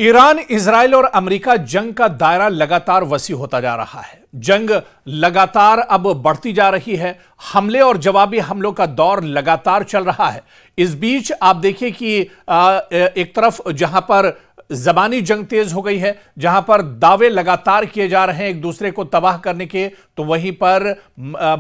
Iran, Israel और America जंग का दायरा लगातार वसी होता जा रहा है। जंग लगातार अब बढ़ती जा रही है। हमले और जवाबी हमलों का दौर लगातार चल रहा है। इस बीच आप देखिए कि एक तरफ जहां पर जबानी जंग तेज हो गई है, जहां पर दावे लगातार किए जा रहे हैं एक दूसरे को तबाह करने के, तो वहीं पर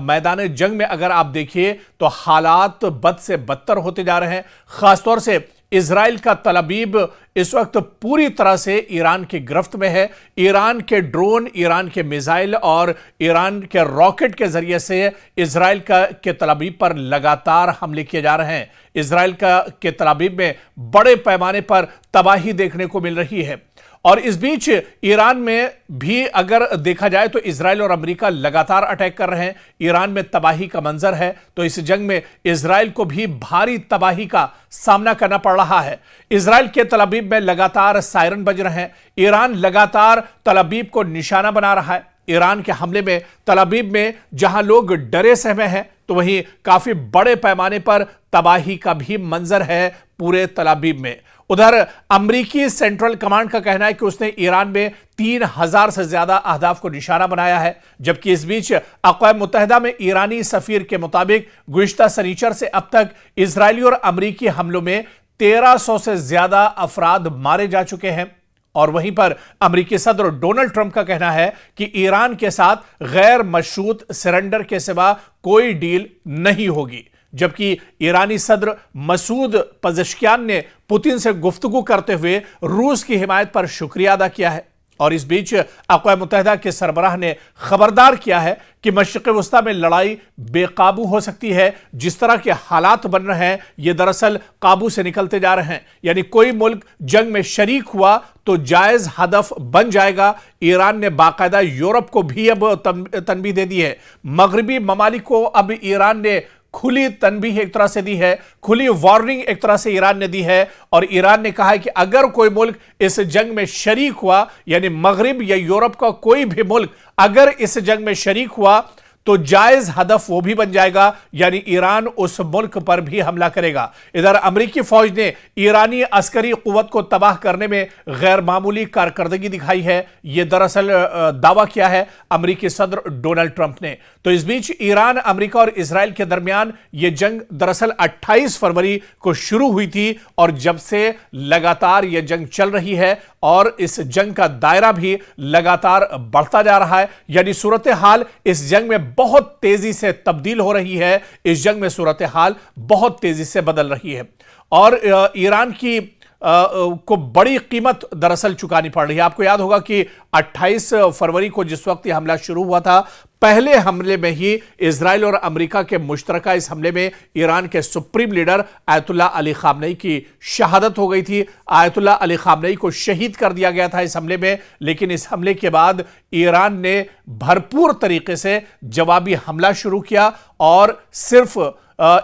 मैदान जंग में अगर आप देखिए तो हालात बद से बदतर होते जा रहे हैं। खासतौर से इजराइल का तल अवीव इस वक्त पूरी तरह से ईरान की गिरफ्त में है। ईरान के ड्रोन, ईरान के मिसाइल और ईरान के रॉकेट के जरिए से इजराइल के तल अवीव पर लगातार हमले किए जा रहे हैं। इजराइल के तल अवीव में बड़े पैमाने पर तबाही देखने को मिल रही है। और इस बीच ईरान में भी अगर देखा जाए तो इजराइल और अमेरिका लगातार अटैक कर रहे हैं। ईरान में तबाही का मंजर है, तो इस जंग में इजराइल को भी भारी तबाही का सामना करना पड़ रहा है। इजराइल के तल अवीव में लगातार सायरन बज रहे हैं। ईरान लगातार तल अवीव को निशाना बना रहा है। ईरान के हमले में तल अवीव में जहां लोग डरे सहमे हैं, तो वहीं काफी बड़े पैमाने पर तबाही का भी मंजर है पूरे तल अवीव में। उधर अमेरिकी सेंट्रल कमांड का कहना है कि उसने ईरान में 3000 से ज्यादा अहदाफ को निशाना बनाया है। जबकि इस बीच अक़वाम मुत्तहिदा में ईरानी सफीर के मुताबिक गुज़िश्ता शनिचर से अब तक इजरायली और अमेरिकी हमलों में 1300 से ज्यादा अफराद मारे जा चुके हैं। और वहीं पर अमेरिकी सदर डोनाल्ड ट्रंप का कहना है कि ईरान के साथ गैर मशरूत सरेंडर के सिवा कोई डील नहीं होगी। जबकि ईरानी सदर मसूद पज़ेश्कियान ने पुतिन से गुफ्तगू करते हुए रूस की हिमायत पर शुक्रिया अदा किया है। और इस बीच अक़वाम मुत्तहिदा के सरबराह ने खबरदार किया है कि मशरिक़ वस्ता में लड़ाई बेकाबू हो सकती है। जिस तरह के हालात बन रहे हैं, ये दरअसल काबू से निकलते जा रहे हैं। यानी कोई मुल्क जंग में शरीक हुआ तो जायज हदफ बन जाएगा। ईरान ने बाकायदा यूरोप को भी अब तनबीह दे दी है। मगरबी ममालिक को अब ईरान ने खुली तनबीह एक तरह से दी है, खुली वार्निंग एक तरह से ईरान ने दी है। और ईरान ने कहा है कि अगर कोई मुल्क इस जंग में शरीक हुआ, यानी मगरिब या यूरोप का कोई भी मुल्क अगर इस जंग में शरीक हुआ तो जायज हदफ वो भी बन जाएगा, यानी ईरान उस मुल्क पर भी हमला करेगा। इधर अमेरिकी फौज ने ईरानी अस्करी कुव्वत को तबाह करने में गैर मामूली कारकर्दगी दिखाई है। यह दरअसल दावा किया है अमेरिकी सदर डोनाल्ड ट्रंप ने। तो इस बीच ईरान, अमेरिका और इजराइल के दरमियान यह जंग दरअसल 28 फरवरी को शुरू हुई थी और जब से लगातार यह जंग चल रही है और इस जंग का दायरा भी लगातार बढ़ता जा रहा है। यानी सूरत हाल इस जंग में बहुत तेजी से तब्दील हो रही है। इस जंग में सूरत हाल बहुत तेजी से बदल रही है और ईरान की को बड़ी कीमत दरअसल चुकानी पड़ रही है। आपको याद होगा कि 28 फरवरी को जिस वक्त यह हमला शुरू हुआ था, पहले हमले में ही इजराइल और अमेरिका के मुश्तरका इस हमले में ईरान के supreme leader Ayatollah Ali Khamenei की शहादत हो गई थी। आयतुल्लाह अली खामनेई को शहीद कर दिया गया था इस हमले में। लेकिन इस हमले के बाद ईरान ने भरपूर तरीके से जवाबी हमला शुरू किया और सिर्फ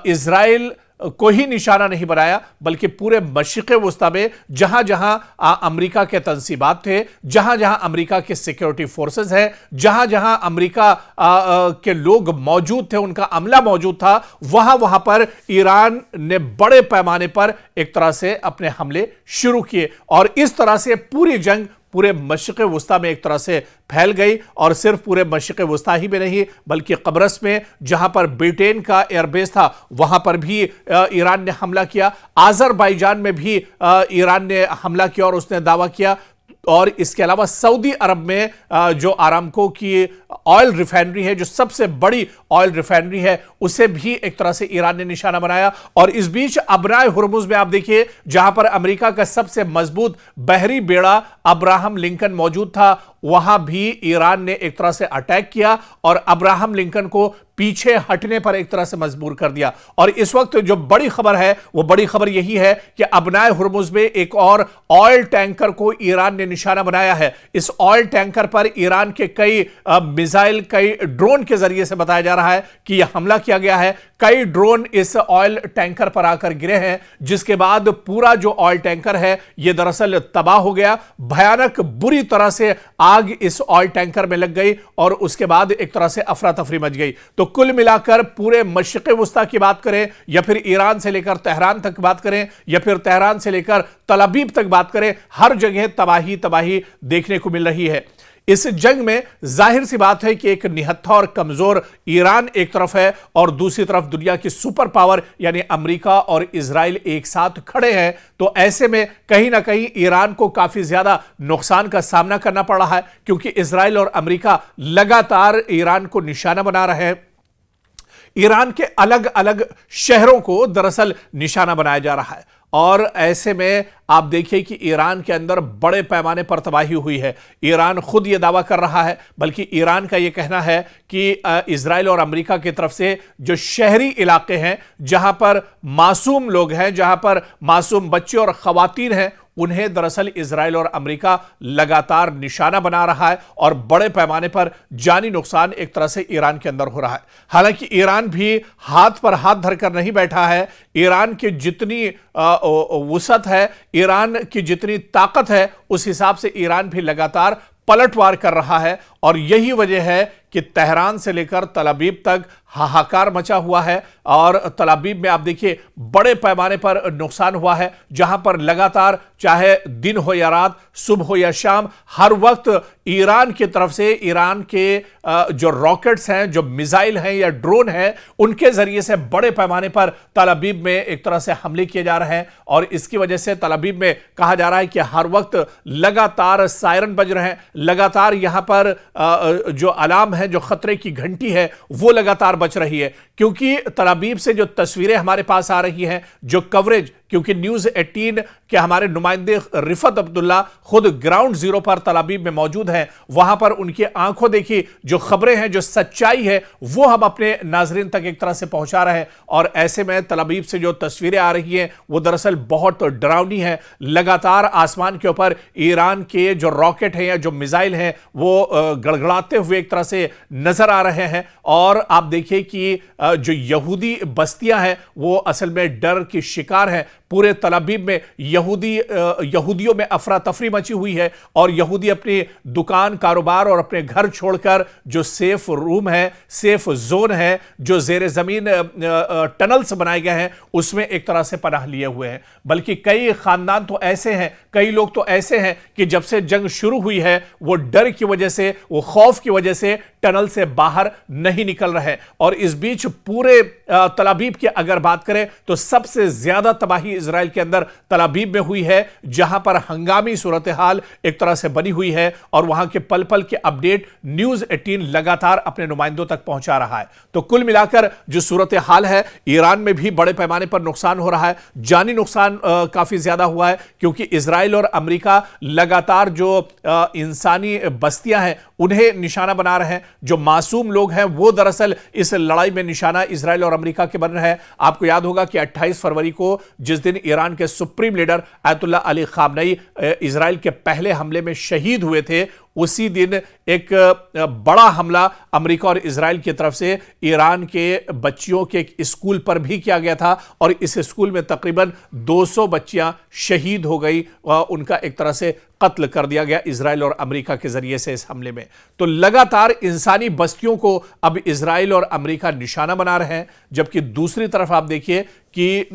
इजराइल को ही निशाना नहीं बनाया, बल्कि पूरे मशरिक़ वस्ता में जहां जहां अमेरिका के तंसीबात थे, जहां जहां अमेरिका के सिक्योरिटी फोर्सेस हैं, जहां जहां अमेरिका के लोग मौजूद थे, उनका अमला मौजूद था, वहां वहां पर ईरान ने बड़े पैमाने पर एक तरह से अपने हमले शुरू किए। और इस तरह से पूरी जंग पूरे मशरिक़ वस्ता में एक तरह से फैल गई। और सिर्फ पूरे मशरिक़ वस्ता ही में नहीं, बल्कि कब्रस में जहां पर ब्रिटेन का एयरबेस था, वहां पर भी ईरान ने हमला किया। आज़रबाईजान में भी ईरान ने हमला किया और उसने दावा किया। और इसके अलावा सऊदी अरब में जो आरामको की ऑयल रिफाइनरी है, जो सबसे बड़ी ऑयल रिफाइनरी है, उसे भी एक तरह से ईरान ने निशाना बनाया। और इस बीच अबराए हुर्मुज में आप देखिए, जहां पर अमेरिका का सबसे मजबूत बहरी बेड़ा अब्राहम लिंकन मौजूद था, वहां भी ईरान ने एक तरह से अटैक किया और अब्राहम लिंकन को पीछे हटने पर एक तरह से मजबूर कर दिया। और इस वक्त जो बड़ी खबर है, वो बड़ी खबर यही है कि अबनाए हुर्मुज में एक और ऑयल टैंकर को ईरान ने निशाना बनाया है। इस ऑयल टैंकर पर ईरान के कई मिसाइल, कई ड्रोन के जरिए से बताया जा रहा है कि यह हमला किया गया है। कई ड्रोन इस ऑयल टैंकर पर आकर गिरे हैं, जिसके बाद पूरा जो ऑयल टैंकर है, यह दरअसल तबाह हो गया। भयानक बुरी तरह से आग इस ऑयल टैंकर में लग गई और उसके बाद एक तरह से अफरा तफरी मच गई। तो कुल मिलाकर पूरे मशरिक़ वुस्ता की बात करें या फिर ईरान से लेकर तेहरान तक बात करें या फिर तेहरान से लेकर तल अवीव तक बात करें, हर जगह तबाही तबाही देखने को मिल रही है। इस जंग में जाहिर सी बात है कि एक निहत्था और कमजोर ईरान एक तरफ है और दूसरी तरफ दुनिया की सुपर पावर यानी अमेरिका और इजराइल एक साथ खड़े हैं। तो ऐसे में कहीं ना कहीं ईरान को काफी ज्यादा नुकसान का सामना करना पड़ रहा है, क्योंकि इजराइल और अमेरिका लगातार ईरान को निशाना बना रहे हैं। ईरान के अलग अलग शहरों को दरअसल निशाना बनाया जा रहा है और ऐसे में आप देखिए कि ईरान के अंदर बड़े पैमाने पर तबाही हुई है। ईरान खुद यह दावा कर रहा है, बल्कि ईरान का यह कहना है कि इजराइल और अमेरिका की तरफ से जो शहरी इलाके हैं, जहां पर मासूम लोग हैं, जहां पर मासूम बच्चे और खवातीन हैं, उन्हें दरअसल इजराइल और अमेरिका लगातार निशाना बना रहा है और बड़े पैमाने पर जानी नुकसान एक तरह से ईरान के अंदर हो रहा है। हालांकि ईरान भी हाथ पर हाथ धरकर नहीं बैठा है। ईरान की जितनी वुसअत है, ईरान की जितनी ताकत है, उस हिसाब से ईरान भी लगातार पलटवार कर रहा है और यही वजह है कि तेहरान से लेकर तल अवीव तक हाहाकार मचा हुआ है। और तल अवीव में आप देखिए बड़े पैमाने पर नुकसान हुआ है, जहां पर लगातार चाहे दिन हो या रात, सुबह हो या शाम, हर वक्त ईरान की तरफ से ईरान के जो रॉकेट्स हैं, जो मिसाइल हैं या ड्रोन हैं, उनके जरिए से बड़े पैमाने पर तल अवीव में एक तरह से हमले किए जा रहे हैं। और इसकी वजह से तल अवीव में कहा जा रहा है कि हर वक्त लगातार सायरन बज रहे हैं, लगातार यहां पर जो अलार्म है, जो खतरे की घंटी है, वो लगातार बच रही है। क्योंकि तल अवीव से जो तस्वीरें हमारे पास आ रही हैं, जो कवरेज, क्योंकि न्यूज़ 18 के हमारे नुमाइंदे रिफत अब्दुल्ला खुद ग्राउंड जीरो पर तल अवीव में मौजूद हैं, वहां पर उनकी आंखों देखी जो खबरें हैं, जो सच्चाई है, वो हम अपने नाजरीन तक एक तरह से पहुंचा रहे हैं। और ऐसे में तल अवीव से जो तस्वीरें आ रही हैं वो दरअसल बहुत डरावनी है। लगातार आसमान के ऊपर ईरान के जो रॉकेट हैं या जो मिसाइल हैं वो गड़गड़ाते हुए एक तरह से नजर आ रहे हैं। और आप देखिए कि जो यहूदी बस्तियां हैं वो असल में डर की शिकार हैं। पूरे तल अवीव में यहूदियों में अफरा तफरी मची हुई है और यहूदी अपनी दुकान, कारोबार और अपने घर छोड़कर जो सेफ रूम है, सेफ जोन है, जो जेर जमीन टनल्स बनाए गए हैं, उसमें एक तरह से पनाह लिए हुए हैं। बल्कि कई खानदान तो ऐसे हैं, कई लोग तो ऐसे हैं कि जब से जंग शुरू हुई है वो डर की वजह से, वो खौफ की वजह से टनल से बाहर नहीं निकल रहे। और इस बीच पूरे तल अवीव की अगर बात करें तो सबसे ज्यादा तबाही इजराइल के अंदर तल अवीव में हुई है, जहां पर हंगामी सूरत हाल एक तरह से बनी हुई है और वहां के पल पल के अपडेट न्यूज़ 18 लगातार अपने नुमाइंदों तक पहुंचा रहा है। तो कुल मिलाकर जो सूरत हाल है, ईरान में भी बड़े पैमाने पर नुकसान हो रहा है, जानी नुकसान काफी ज्यादा हुआ है, क्योंकि इजराइल और अमेरिका लगातार जो इंसानी बस्तियां हैं उन्हें निशाना बना रहे हैं। जो मासूम लोग हैं वो दरअसल इस लड़ाई में निशाना इजराइल और अमेरिका के बन रहे हैं। आपको याद होगा कि 28 फरवरी को जिस दिन ईरान के supreme leader Ayatollah Ali Khamenei Israel के पहले हमले में शहीद हुए थे, उसी दिन एक बड़ा हमला अमेरिका और इजराइल की तरफ से ईरान के बच्चियों के एक स्कूल पर भी किया गया था और इस स्कूल में तकरीबन 200 बच्चियां शहीद हो गई। उनका एक तरह से कत्ल कर दिया गया इजराइल और अमेरिका के जरिए से इस हमले में। तो लगातार इंसानी बस्तियों को अब इजराइल और अमेरिका निशाना बना रहे हैं। जबकि दूसरी तरफ आप देखिए कि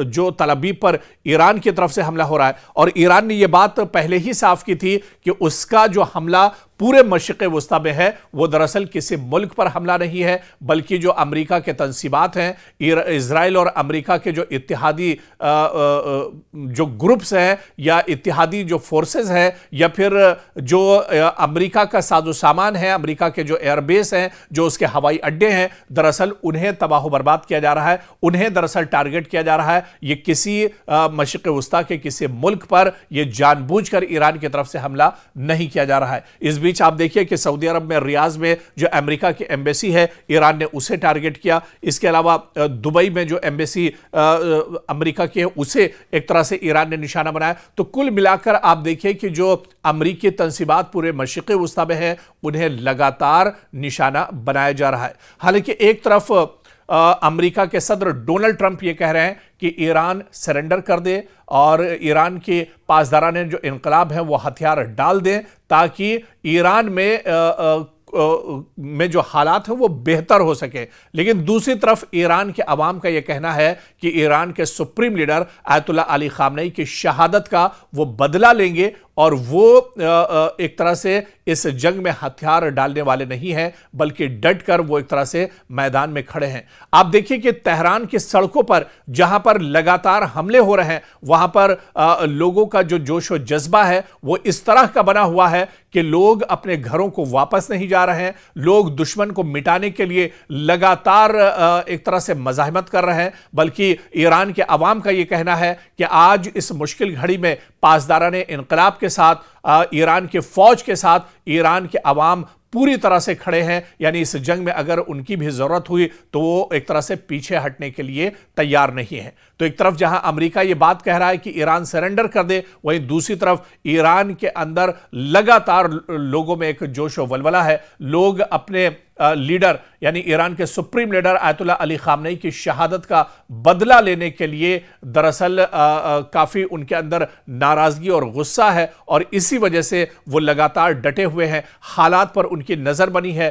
जो तल अवीव पर ईरान की तरफ से हमला हो रहा है और ईरान ने यह बात पहले ही साफ की थी कि उसका जो हमला पूरे मशरिक़ वुस्ता में है वो दरअसल किसी मुल्क पर हमला नहीं है, बल्कि जो अमेरिका के तंसीबात हैं, इजराइल और अमेरिका के जो इत्तेहादी जो ग्रुप्स हैं या इत्तेहादी जो फोर्सेस हैं या फिर जो अमेरिका का साजो सामान है, अमेरिका के जो एयरबेस हैं, जो उसके हवाई अड्डे हैं, दरअसल उन्हें तबाह बर्बाद किया जा रहा है, उन्हें दरअसल टारगेट किया जा रहा है। ये किसी मशरिक़ वुस्ता के किसी मुल्क पर यह जानबूझकर ईरान की तरफ से हमला नहीं किया जा रहा है। इस बीच आप देखिए कि सऊदी अरब में रियाज में जो अमेरिका की एम्बेसी है, ईरान ने उसे टारगेट किया। इसके अलावा दुबई में जो एम्बेसी अमेरिका की है उसे एक तरह से ईरान ने निशाना बनाया। तो कुल मिलाकर आप देखिए कि जो अमेरिकी तंसीबात पूरे मशरिक़ वुस्ता में है उन्हें लगातार निशाना बनाया जा रहा है। हालांकि एक तरफ अमेरिका के सदर डोनाल्ड ट्रंप ये कह रहे हैं कि ईरान सरेंडर कर दे और ईरान के पासदाराने जो इनकलाब है वो हथियार डाल दें ताकि ईरान में जो हालात हैं वो बेहतर हो सके। लेकिन दूसरी तरफ ईरान के अवाम का यह कहना है कि ईरान के supreme leader ayatollah Ali Khamenei की शहादत का वो बदला लेंगे और वो एक तरह से इस जंग में हथियार डालने वाले नहीं हैं, बल्कि डटकर वो एक तरह से मैदान में खड़े हैं। आप देखिए कि तेहरान की सड़कों पर जहां पर लगातार हमले हो रहे हैं वहां पर लोगों का जो जोश और जज्बा है वो इस तरह का बना हुआ है कि लोग अपने घरों को वापस नहीं जा रहे हैं। लोग दुश्मन को मिटाने के लिए लगातार एक तरह से मज़ाहमत कर रहे हैं, बल्कि ईरान के अवाम का यह कहना है कि आज इस मुश्किल घड़ी में पासदाराने इनकलाब के साथ, ईरान के फौज के साथ ईरान के अवाम पूरी तरह से खड़े हैं। यानी इस जंग में अगर उनकी भी जरूरत हुई तो वो एक तरह से पीछे हटने के लिए तैयार नहीं है। तो एक तरफ जहां अमेरिका ये बात कह रहा है कि ईरान सरेंडर कर दे, वहीं दूसरी तरफ ईरान के अंदर लगातार लोगों में एक जोश और वलवला है। लोग अपने लीडर यानी ईरान के supreme leader ayatollah Ali Khamenei की शहादत का बदला लेने के लिए दरअसल काफी उनके अंदर नाराजगी और गुस्सा है और इसी वजह से वो लगातार डटे हुए हैं। हालात पर उनकी नजर बनी है।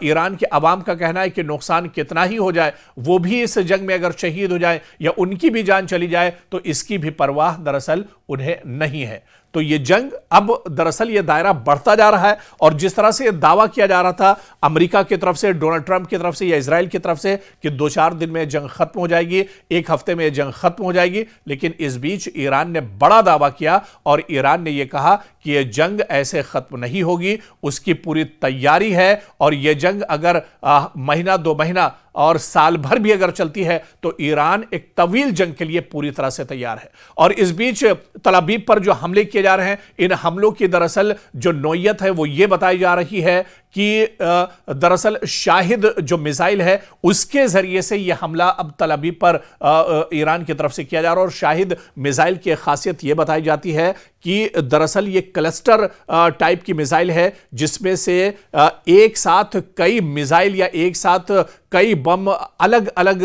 ईरान के अवाम का कहना है कि नुकसान कितना ही हो जाए, वो भी इस जंग में अगर शहीद हो जाए या उनकी भी जान चली जाए तो इसकी भी परवाह दरअसल उन्हें नहीं है। तो ये जंग अब दरअसल ये दायरा बढ़ता जा रहा है और जिस तरह से ये दावा किया जा रहा था अमेरिका की तरफ से, डोनाल्ड ट्रंप की तरफ से या इजराइल की तरफ से कि 2-4 दिन में जंग खत्म हो जाएगी, 1 हफ्ते में जंग खत्म हो जाएगी, लेकिन इस बीच ईरान ने बड़ा दावा किया और ईरान ने यह कहा कि यह जंग ऐसे खत्म नहीं होगी, उसकी पूरी तैयारी है और यह जंग अगर महीना 2 महीना और साल भर भी अगर चलती है तो ईरान एक तवील जंग के लिए पूरी तरह से तैयार है। और इस बीच तल अवीव पर जो हमले किए जा रहे हैं, इन हमलों की दरअसल जो नौयत है वो ये बताई जा रही है कि दरअसल शाहिद जो मिसाइल है उसके जरिए से यह हमला अब तल अवीव पर ईरान की तरफ से किया जा रहा है। और शाहिद मिसाइल की खासियत यह बताई जाती है कि दरअसल ये क्लस्टर टाइप की मिसाइल है जिसमें से एक साथ कई मिसाइल या एक साथ कई बम अलग अलग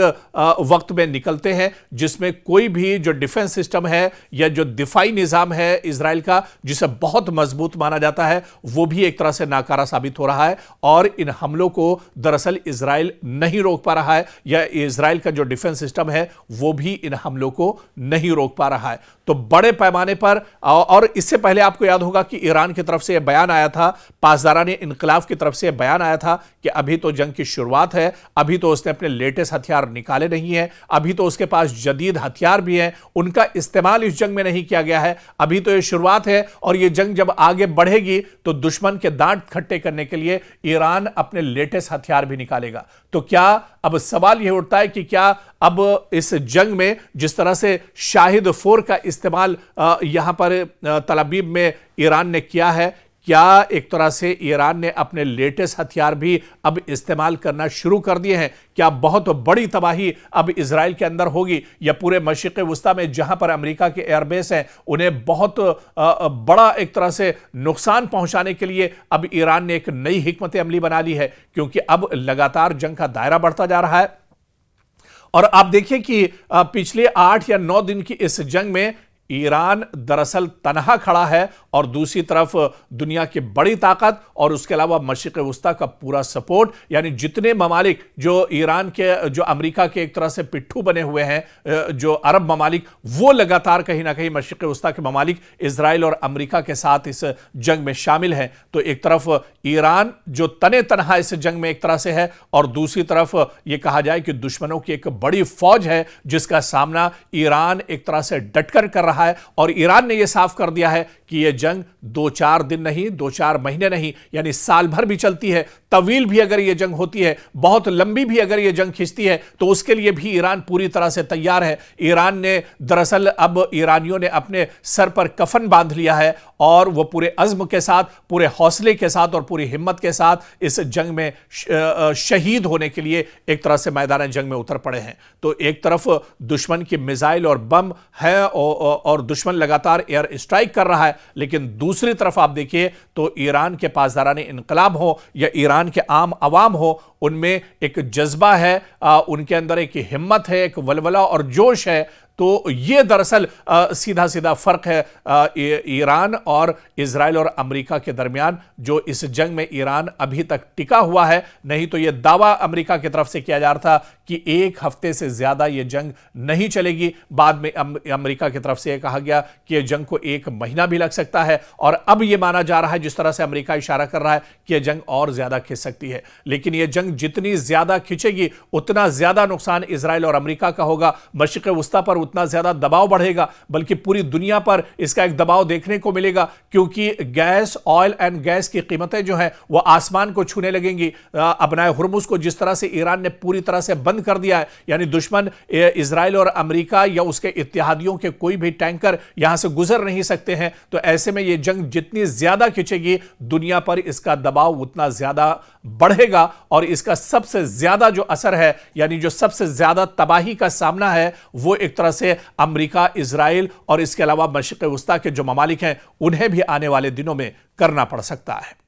वक्त में निकलते हैं, जिसमें कोई भी जो डिफेंस सिस्टम है या जो दिफाई निजाम है इजराइल का जिसे बहुत मजबूत माना जाता है वो भी एक तरह से नाकारा साबित हो रहा है। और इन हमलों को दरअसल इजराइल नहीं रोक पा रहा है या इजराइल का जो डिफेंस सिस्टम है वो भी इन हमलों को नहीं रोक पा रहा है। तो बड़े पैमाने पर, और इससे पहले आपको याद होगा कि ईरान की तरफ से यह बयान आया था, पासदाराने इनकलाब की तरफ से यह बयान आया था कि अभी तो जंग की शुरुआत है, अभी तो उसने अपने लेटेस्ट हथियार निकाले नहीं हैं, अभी तो उसके पास जदीद हथियार भी हैं, उनका इस्तेमाल इस जंग में नहीं किया गया है, अभी तो यह शुरुआत है और यह जंग जब आगे बढ़ेगी तो दुश्मन के दांत खट्टे करने के लिए ईरान अपने लेटेस्ट हथियार भी निकालेगा। तो क्या अब सवाल यह उठता है कि क्या अब इस जंग में जिस तरह से शाहिद 4 का इस्तेमाल यहां पर तल अवीव में ईरान ने किया है, क्या एक तरह से ईरान ने अपने लेटेस्ट हथियार भी अब इस्तेमाल करना शुरू कर दिए हैं? क्या बहुत बड़ी तबाही अब इजराइल के अंदर होगी या पूरे मशरिक़ वुस्ता में जहां पर अमेरिका के एयरबेस हैं उन्हें बहुत बड़ा एक तरह से नुकसान पहुंचाने के लिए अब ईरान ने एक नई हिकमत अमली बना ली है? क्योंकि अब लगातार जंग का दायरा बढ़ता जा रहा है और आप देखिए कि पिछले 8 या 9 दिन की इस जंग में ईरान दरअसल तनहा खड़ा है और दूसरी तरफ दुनिया की बड़ी ताकत और उसके अलावा मशरिक़ वुस्ता का पूरा सपोर्ट, यानी जितने ममालिक जो ईरान के, जो अमेरिका के एक तरह से पिट्ठू बने हुए हैं, जो अरब ममालिक, वो लगातार कहीं ना कहीं मशरिक़ वुस्ता के ममालिक इजराइल और अमेरिका के साथ इस जंग में शामिल हैं। तो एक तरफ ईरान जो तने तनहा इस जंग में एक तरह से है और दूसरी तरफ यह कहा जाए कि दुश्मनों की एक बड़ी फौज है जिसका सामना ईरान एक तरह से डटकर कर रहा है। और ईरान ने यह साफ कर दिया है कि यह जंग 2-4 दिन नहीं, 2-4 महीने नहीं, यानी साल भर भी चलती है, तवील भी अगर यह जंग होती है, बहुत लंबी भी अगर यह जंग खिंचती है तो उसके लिए भी ईरान पूरी तरह से तैयार है। ईरान ने दरअसल अब ईरानियों ने अपने सर पर कफन बांध लिया है और वह पूरे अज़्म के साथ, पूरे हौसले के साथ और पूरी हिम्मत के साथ इस जंग में शहीद होने के लिए एक तरह से मैदान जंग में उतर पड़े हैं। तो एक तरफ दुश्मन की मिसाइल और बम है और दुश्मन लगातार एयर स्ट्राइक कर रहा है, लेकिन दूसरी तरफ आप देखिए तो ईरान के पासदाराने इनकलाब हो या ईरान ईरान के आम अवाम हो, उनमें एक जज्बा है, उनके अंदर एक हिम्मत है, एक वलवला और जोश है। तो ये दरअसल सीधा सीधा फर्क है ईरान और इजराइल और अमेरिका के दरमियान, जो इस जंग में ईरान अभी तक टिका हुआ है। नहीं तो यह दावा अमेरिका की तरफ से किया जा रहा था कि एक हफ्ते से ज्यादा यह जंग नहीं चलेगी। बाद में अमेरिका की तरफ से यह कहा गया कि यह जंग को 1 महीना भी लग सकता है, और अब यह माना जा रहा है, जिस तरह से अमेरिका इशारा कर रहा है, कि यह जंग और ज्यादा खिंच सकती है। लेकिन यह जंग जितनी ज्यादा खिंचेगी उतना ज्यादा नुकसान इजराइल और अमेरिका का होगा। मशरिक़ वुस्ता पर उतना ज्यादा दबाव बढ़ेगा, बल्कि पूरी दुनिया पर इसका एक दबाव देखने को मिलेगा, क्योंकि गैस, ऑयल एंड गैस की कीमतें जो हैं वो आसमान को छूने लगेंगी। अबनाए हुर्मुज़ को जिस तरह से ईरान ने पूरी तरह से बंद कर दिया है, यानी दुश्मन इजराइल और अमेरिका या उसके इत्तेहादियों के कोई भी टैंकर यहां से गुजर नहीं सकते हैं। तो ऐसे में यह जंग जितनी ज्यादा खिंचेगी, दुनिया पर इसका दबाव उतना ज्यादा बढ़ेगा, और इसका सबसे ज्यादा जो असर है, यानी जो सबसे ज्यादा तबाही का सामना है, वो एक तरह से अमेरिका, इजराइल और इसके अलावा मशरिक़ वुस्ता के जो ममालिक हैं, उन्हें भी आने वाले दिनों में करना पड़ सकता है।